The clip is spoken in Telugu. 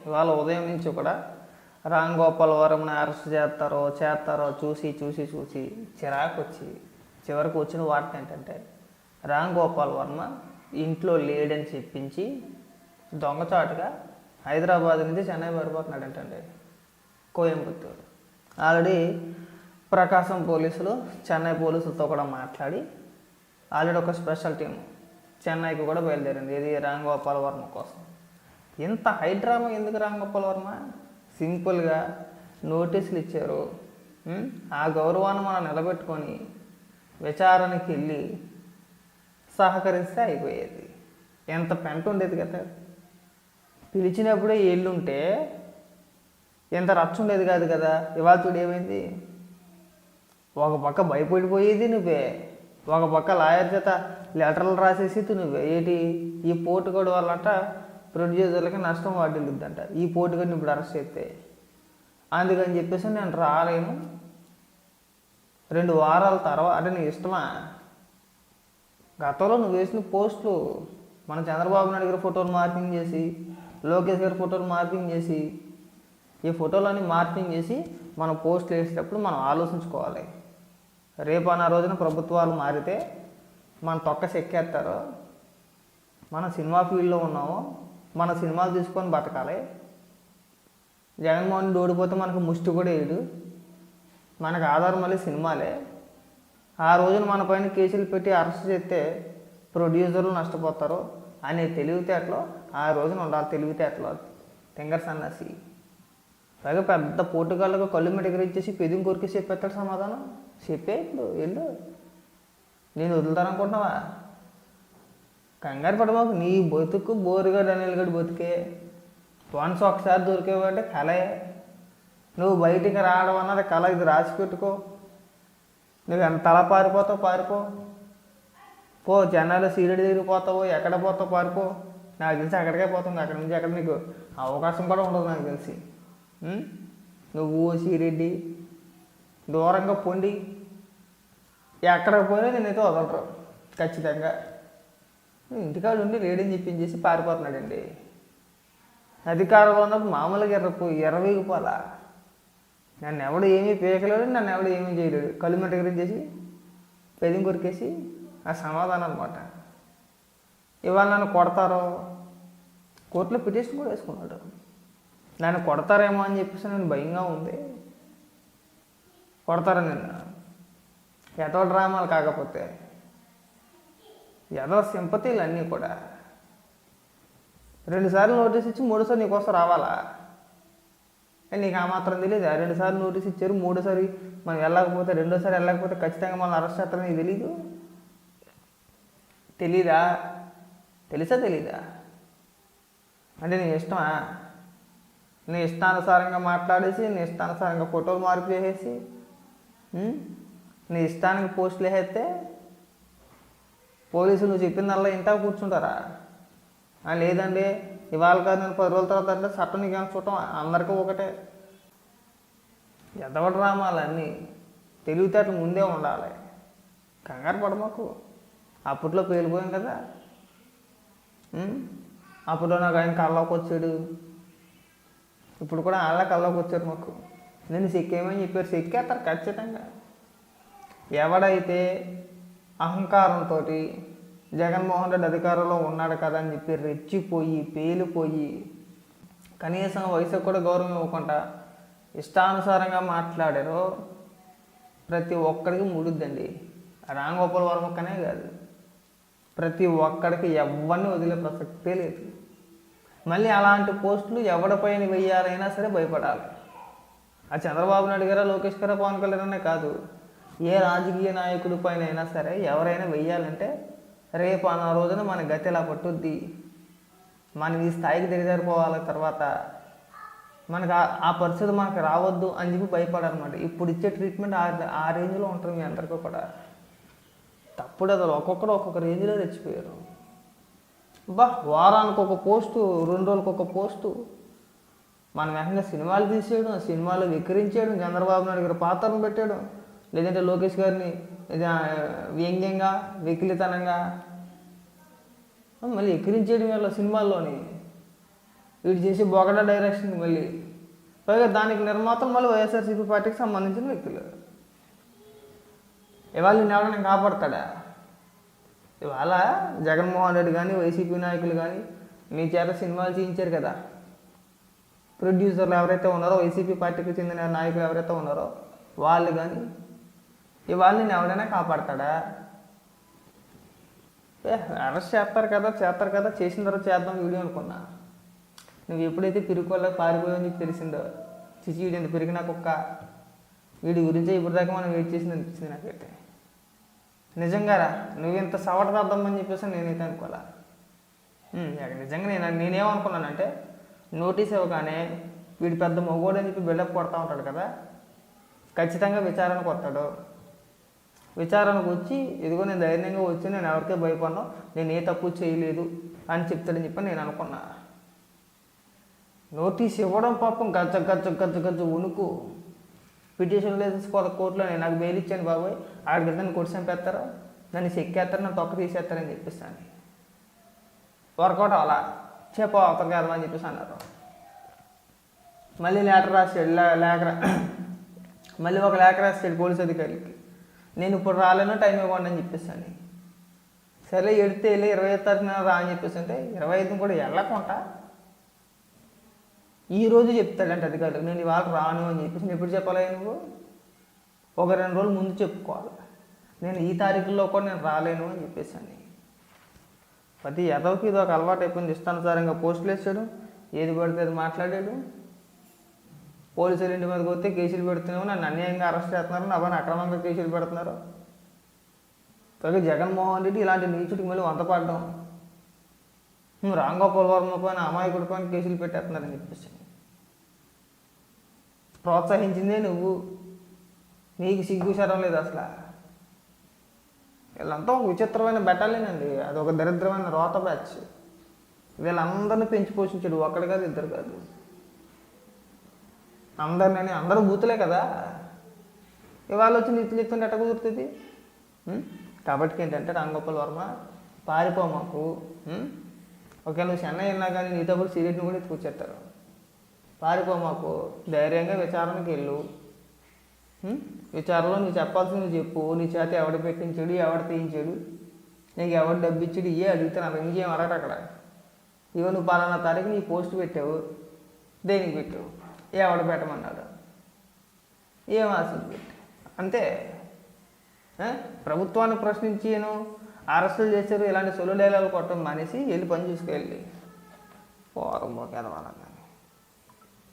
ఇవాళ ఉదయం నుంచి కూడా రామ్ గోపాల్ వర్మని అరెస్ట్ చేస్తారో చూసి చూసి చూసి చిరాకు వచ్చి చివరికి వచ్చిన వార్త ఏంటంటే రామ్ గోపాల్ వర్మ ఇంట్లో లేడని చెప్పించి దొంగచాటుగా హైదరాబాద్ నుంచి చెన్నై పారిపోతున్నాడంటండి, కోయంబత్తూరు. ఆల్రెడీ ప్రకాశం పోలీసులు చెన్నై పోలీసులతో కూడా మాట్లాడి ఆల్రెడీ ఒక స్పెషల్ టీం చెన్నైకి కూడా బయలుదేరింది. ఇది రామ్ గోపాల్ వర్మ కోసం. ఇంత హైడ్రామా ఎందుకు రామ్ గోపాల్ వర్మ? సింపుల్గా నోటీసులు ఇచ్చారు, ఆ గౌరవాన్ని మనం నిలబెట్టుకొని విచారణకి వెళ్ళి సహకరిస్తే అయిపోయేది. ఎంత పెంట ఉండేది కదా. పిలిచినప్పుడే ఎల్లుంటే ఎంత రచ్చ ఉండేది కాదు కదా. ఇవాళ చూడు ఏమైంది, ఒక పక్క భయపడిపోయేది నువ్వే, ఒక పక్క లాయర్ చేత లెటర్లు రాసేసి నువ్వే. ఏంటి ఈ పోటుగోడు వల్లట ప్రొడ్యూసర్లకి నష్టం వాటిల్లుద్దంట ఈ పోటుగడిని ఇప్పుడు అరెస్ట్ చేస్తే. అందుకని చెప్పేసి నేను రాలేను, 2 వారాల తర్వాత. అంటే నీ ఇష్టమా? గతంలో నువ్వు వేసిన పోస్టులు మన చంద్రబాబు నాయుడు గారి ఫోటోలు మార్పింగ్ చేసి, లోకేష్ గారి ఫోటోలు మార్పింగ్ చేసి, ఈ ఫోటోలన్నీ మార్పింగ్ చేసి మనం పోస్టులు వేసేటప్పుడు మనం ఆలోచించుకోవాలి. రేపు అన్న రోజున ప్రభుత్వాలు మారితే మన తొక్క చెక్కేస్తారో. మన సినిమా ఫీల్డ్లో ఉన్నామో, మన సినిమాలు తీసుకొని బతకాలి. జగన్మోహన్ రెడ్డి ఓడిపోతే మనకు ముష్టి కూడా వేయడు, మనకు ఆధారం మళ్ళీ సినిమాలే. ఆ రోజున మన పైన కేసులు పెట్టి అరెస్ట్ చేస్తే ప్రొడ్యూసర్లు నష్టపోతారు అనే తెలివితేటలో ఆ రోజున ఉండాలి. తెలివితేటలో తెంగర సన్నాసి. పైగా పెద్ద పోటుగాళ్ళకు కళ్ళు మెటగరించేసి పెదిం కొరికి చెప్పేస్తాడు సమాధానం. చెప్పే ఇప్పుడు వెళ్ళు, నేను వదులుతాననుకుంటున్నావా? కంగారు పడమాకు. నీ బతుకు బోరుగడ్డ అనిల్గడ్డ బతుకే. వన్స్ ఒకసారి దొరికేవంటే కలే. నువ్వు బయటికి రావడం అన్నది కళ. ఇది రాసి పెట్టుకో. నువ్వు ఎంత అలా పారిపోతావు పారిపో. పో చెన్నైలో సీరియడ్ దగ్గరికి పోతావు, ఎక్కడ పోతావు పారిపో. నాకు తెలిసి అక్కడికే పోతుంది. అక్కడి నుంచి అక్కడ నీకు అవకాశం కూడా ఉండదు నాకు తెలిసి. నువ్వు సీరెడ్డి దూరంగా పొండి, ఎక్కడికి పోయినా నేనైతే వదలరు ఖచ్చితంగా. ఇంటికాడు ఉండి లేడని చెప్పించేసి పారిపోతున్నాడండి. అధికారంలో ఉన్నప్పుడు మామూలుగా ఎర్రవీగిపోలా. నన్ను ఎవడు ఏమీ పీకలేడు, నన్ను ఎవడు ఏమీ చేయలేడు. కళ్ళు మెటగరించేసి పెదిం కొరికేసి ఆ సమాధానం అనమాట. ఇవాళ నన్ను కొడతారో, కోర్టులో పిటిషన్ కూడా వేసుకున్నాడు. నన్ను కొడతారేమో అని చెప్పేసి నేను భయంగా ఉంది. కొడతారా నిన్ను? ఎదో డ్రామాలు కాకపోతే ఎదో సింపతీలు అన్నీ కూడా. 2 సార్లు నోటీస్ ఇచ్చి 3సారి నీకోసం రావాలా? నీకు ఆ మాత్రం తెలియదు. 2 సార్లు నోటీస్ ఇచ్చారు, 3సారి మనం వెళ్ళకపోతే, 2సారి వెళ్ళకపోతే ఖచ్చితంగా మనం అరెస్ట్ చేస్తారని నీకు తెలీదు? తెలీదా? తెలుసా తెలీదా? అంటే నీ ఇష్టమా? నీ ఇష్టానుసారంగా మాట్లాడేసి, నీ ఇష్టానుసారంగా ఫోటోలు మార్పు చేసేసి, నీ ఇష్టానికి పోస్టులు వేసేస్తే పోలీసులు నువ్వు చెప్పిందల్లా ఇంటా కూర్చుంటారా? లేదండి ఇవాళ కాదు నేను 10 రోజుల తర్వాత అంటే చట్టం నీకు ఏమైనా చూడటం అందరికీ ఒకటే. ఎదవ డ్రామాలన్నీ తెలివితేటలు ముందే ఉండాలి. కంగారు పడమాకు. అప్పట్లో పేలిపోయాం కదా. అప్పట్లో నాకు ఆయన కళ్ళలోకి వచ్చాడు, ఇప్పుడు కూడా వాళ్ళ కళ్ళలోకి వచ్చారు మాకు. నేను చెక్కేమని చెప్పారు, చెక్కేస్తారు ఖచ్చితంగా. ఎవడైతే అహంకారంతో జగన్మోహన్ రెడ్డి అధికారంలో ఉన్నాడు కదా అని చెప్పి రెచ్చిపోయి పేలిపోయి కనీసం వయసుకు కూడా గౌరవం ఇవ్వకుండా ఇష్టానుసారంగా మాట్లాడారో ప్రతి ఒక్కడికి ముడుద్దండి. రామ్ గోపాల్ వర్మకనే కాదు, ప్రతి ఒక్కడికి ఎవరిని వదిలే ప్రసక్తే లేదు. మళ్ళీ అలాంటి పోస్టులు ఎవరిపైన వెయ్యాలైనా సరే భయపడాలి. ఆ చంద్రబాబు నాయుడు గారా, లోకేష్ గారా, పవన్ కళ్యాణ్ అనే కాదు, ఏ రాజకీయ నాయకుడి పైన అయినా సరే ఎవరైనా వెయ్యాలంటే రేపు అన్న రోజున మన గతి ఎలా పట్టుద్ది, మనం ఈ స్థాయికి దిగజారిపోవాలి, తర్వాత మనకు ఆ పరిస్థితి మనకు రావద్దు అని చెప్పి భయపడాలన్నమాట. ఇప్పుడు ఇచ్చే ట్రీట్మెంట్ ఆ రేంజ్లో ఉంటుంది. మీ అందరికీ కూడా తప్పుడు అసలు ఒక్కొక్కరు ఒక్కొక్క రేంజ్లో తెచ్చిపోయారు. వారానికి ఒక పోస్టు, 2 రోజులకు ఒక పోస్టు. మన వెంటనే సినిమాలు తీసేయడం, సినిమాలు వికరించేయడం, చంద్రబాబు నాయుడు గారి పాత్రను పెట్టాడు, లేదంటే లోకేష్ గారిని వ్యంగ్యంగా వెకిలితనంగా మళ్ళీ ఎక్కిరించేయడం వల్ల సినిమాల్లోని వీడు చేసి బొగడ డైరెక్షన్ మళ్ళీ పైగా దానికి నిర్మాతలు మళ్ళీ వైఎస్ఆర్సీపీ పార్టీకి సంబంధించిన వ్యక్తులు. ఇవాళ నేను ఎవరైనా కాపాడతాడా? ఇవాళ జగన్మోహన్ రెడ్డి కానీ వైసీపీ నాయకులు కానీ మీ చేత సినిమాలు చేయించారు కదా, ప్రొడ్యూసర్లు ఎవరైతే ఉన్నారో వైసీపీ పార్టీకి చెందిన నాయకులు ఎవరైతే ఉన్నారో వాళ్ళు కానీ ఇవాళ నేను ఎవరైనా కాపాడతాడా? అరెస్ట్ చేస్తారు కదా చేసిన తర్వాత చేద్దాం వీడియో అనుకున్నా. నువ్వు ఎప్పుడైతే పిరుకోళ్ళకి పారిపోయావు నీకు తెలిసిందో, చిచి వీడి ఎంత పెరిగినా కుక్క, వీడి గురించే ఇప్పటిదాకా మనం వెయిట్ చేసింది అనిపించింది నాకైతే. నిజంగారా నువ్వు ఇంత సవటదద్దామని చెప్పేసి నేనైతే అనుకోవాలా. నిజంగా నేనేమనుకున్నానంటే నోటీస్ ఇవ్వగానే వీడు పెద్ద మగోడు అని చెప్పి బిల్డప్ కొడతా ఉంటాడు కదా, ఖచ్చితంగా విచారణకు వస్తాడు. విచారణకు వచ్చి ఇదిగో నేను ధైర్యంగా వచ్చి నేను ఎవరికే భయపడినా, నేను ఏ తప్పు చేయలేదు అని చెప్తాడని చెప్పి నేను అనుకున్నా. నోటీస్ ఇవ్వడం పాపం గజ్జ ఉనుకు. పిటిషన్లు వేసేసుకోవాలి కోర్టులో, నేను నాకు బెయిల్ ఇచ్చాను బాబోయ్, ఆడికి నన్ను కొట్టి చంపేస్తారు, నన్ను చెక్కేస్తారు, నన్ను తొక్క తీసేస్తారని చెప్పిస్తాను. వర్కౌట్ అలా చెప్పు అవతల కదా అని చెప్పేసి అన్నారు. మళ్ళీ లేఖ రాసాడు పోలీస్ అధికారికి, నేను ఇప్పుడు రాలేను టైం ఇవ్వండి అని చెప్పేసాను. సరే ఎడితే వెళ్ళి 25 తారీఖున రా అని చెప్పేసి అంటే 25 కూడా వెళ్ళకుండా ఈరోజు చెప్తాడంటే అధికారులు నేను ఇవాళ రాను అని చెప్పేసి. ఎప్పుడు చెప్పాలి నువ్వు? ఒక 2 రోజులు ముందు చెప్పుకోవాలి, నేను ఈ తారీఖుల్లో కూడా నేను రాలేను అని చెప్పేసాను. ప్రతి ఎదవకి ఇది ఒక అలవాటు అయిపోయింది. ఇష్టానుసారంగా పోస్టులు వేసాడు, ఏది పడితే అది మాట్లాడాడు. పోలీసులు ఇంటి మీదకి వస్తే కేసులు పెడుతున్నాము, నన్ను అన్యాయంగా అరెస్ట్ చేస్తున్నారు, నా పైన అక్రమంగా కేసులు పెడుతున్నారు. పైగా జగన్మోహన్ రెడ్డి ఇలాంటి నీచుడికి మళ్ళీ వంతపడడం, రాంగోపాల్ వర్మ పైన అమాయకుడి పైన కేసులు పెట్టేస్తున్నారని చెప్పేసి ప్రోత్సహించిందే నువ్వు. నీకు సిగ్గు శరం లేదు అసలు. వీళ్ళంతా ఒక విచిత్రమైన బెటాలియనండి, అది ఒక దరిద్రమైన రోత బ్యాచ్. వీళ్ళందరినీ పెంచి పోషించాడు, ఒక్కడు కాదు ఇద్దరు కాదు, అందరూ బూతులే కదా. ఇవాళ వచ్చి నీతులు ఎత్తుంటే ఎట్ట కుదురుతుంది? కాబట్టి ఏంటంటే రాంగోపాల్ వర్మ పారిపో మాకు. ఒకవేళ నువ్వు చెన్నై వెళ్ళినా కానీ నీతో పాటు సిగరెట్ని కూడా ఎత్తుకొచ్చేస్తారు. పారిపో మాకు, ధైర్యంగా విచారణకి వెళ్ళు. విచారణలో నువ్వు చెప్పాల్సింది నువ్వు చెప్పు. నీ చేత ఎవడు పెట్టించాడు, ఎవడు తీయించాడు, నీకు ఎవడు డబ్బు ఇచ్చాడు, అడుగుతాను. ఇంకేం అడగట అక్కడ. ఇవో నువ్వు పలానా తారీఖు నీ పోస్ట్ పెట్టావు, దేనికి పెట్టావు, ఎవడు పెట్టమన్నాడు, ఏం ఆశలు పెట్టి అంతే. ప్రభుత్వాన్ని ప్రశ్నించాను, అరెస్టులు చేశారు, ఇలాంటి సొల్లు డైలాగులు కొట్టడం మానేసి వెళ్ళి పని చూసుకెళ్ళి పోరం పోకేదవాళ్ళ.